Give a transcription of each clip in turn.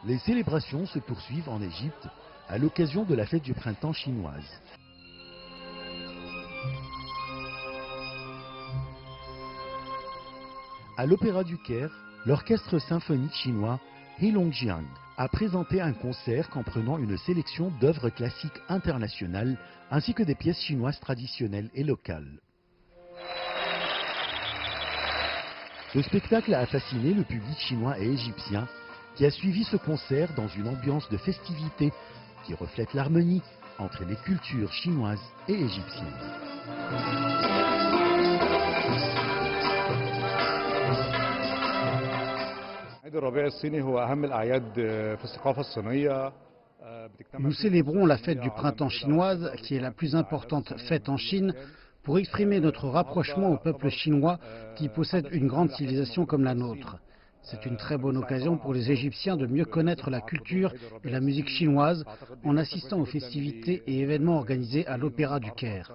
Les célébrations se poursuivent en Égypte à l'occasion de la fête du printemps chinoise. À l'Opéra du Caire, l'orchestre symphonique chinois Heilongjiang a présenté un concert comprenant une sélection d'œuvres classiques internationales ainsi que des pièces chinoises traditionnelles et locales. Ce spectacle a fasciné le public chinois et égyptien qui a suivi ce concert dans une ambiance de festivité qui reflète l'harmonie entre les cultures chinoises et égyptiennes. Nous célébrons la fête du printemps chinoise, qui est la plus importante fête en Chine, pour exprimer notre rapprochement au peuple chinois qui possède une grande civilisation comme la nôtre. C'est une très bonne occasion pour les Égyptiens de mieux connaître la culture et la musique chinoise en assistant aux festivités et événements organisés à l'Opéra du Caire.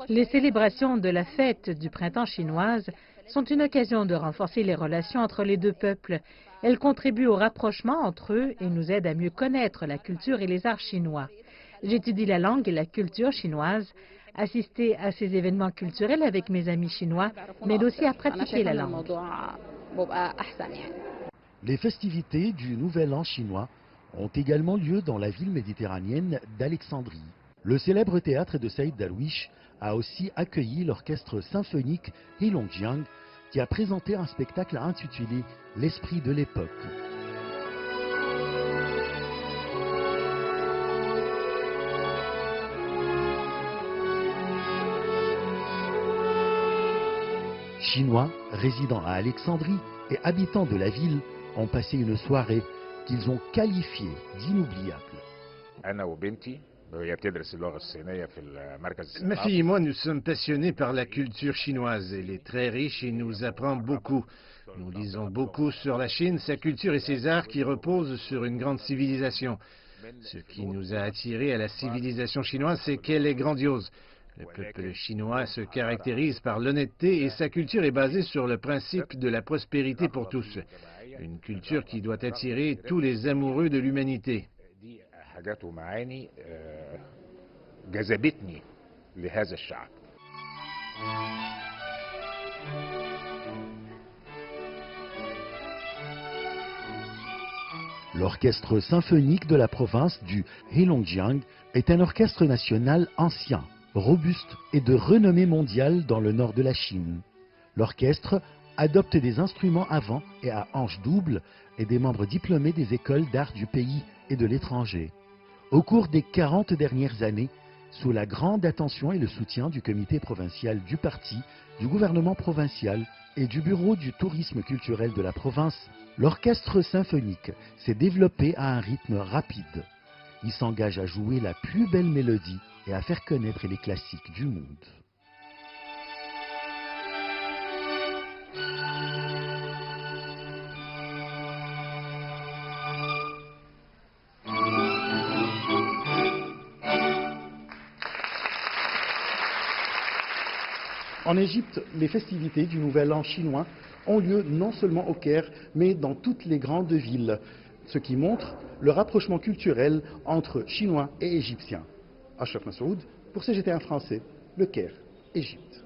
Les célébrations de la fête du printemps chinoise sont une occasion de renforcer les relations entre les deux peuples. Elles contribuent au rapprochement entre eux et nous aident à mieux connaître la culture et les arts chinois. J'étudie la langue et la culture chinoise. Assister à ces événements culturels avec mes amis chinois m'aide aussi à pratiquer la langue. Les festivités du Nouvel An chinois ont également lieu dans la ville méditerranéenne d'Alexandrie. Le célèbre théâtre de Saïd Darwish a aussi accueilli l'orchestre symphonique Heilongjiang qui a présenté un spectacle intitulé « L'esprit de l'époque ». Chinois résidant à Alexandrie et habitants de la ville ont passé une soirée qu'ils ont qualifiée d'inoubliable. Ma fille et moi, nous sommes passionnés par la culture chinoise. Elle est très riche et nous apprend beaucoup. Nous lisons beaucoup sur la Chine, sa culture et ses arts qui reposent sur une grande civilisation. Ce qui nous a attirés à la civilisation chinoise, c'est qu'elle est grandiose. Le peuple chinois se caractérise par l'honnêteté et sa culture est basée sur le principe de la prospérité pour tous. Une culture qui doit attirer tous les amoureux de l'humanité. L'orchestre symphonique de la province du Heilongjiang est un orchestre national ancien, robuste et de renommée mondiale dans le nord de la Chine. L'orchestre adopte des instruments à vent et à hanches doubles et des membres diplômés des écoles d'art du pays et de l'étranger. Au cours des 40 dernières années, sous la grande attention et le soutien du comité provincial du parti, du gouvernement provincial et du bureau du tourisme culturel de la province, l'orchestre symphonique s'est développé à un rythme rapide. Il s'engage à jouer la plus belle mélodie et à faire connaître les classiques du monde. En Égypte, les festivités du Nouvel An chinois ont lieu non seulement au Caire, mais dans toutes les grandes villes, ce qui montre le rapprochement culturel entre Chinois et Égyptiens. Ashraf Massoud, pour CGT1 français, le Caire, Égypte.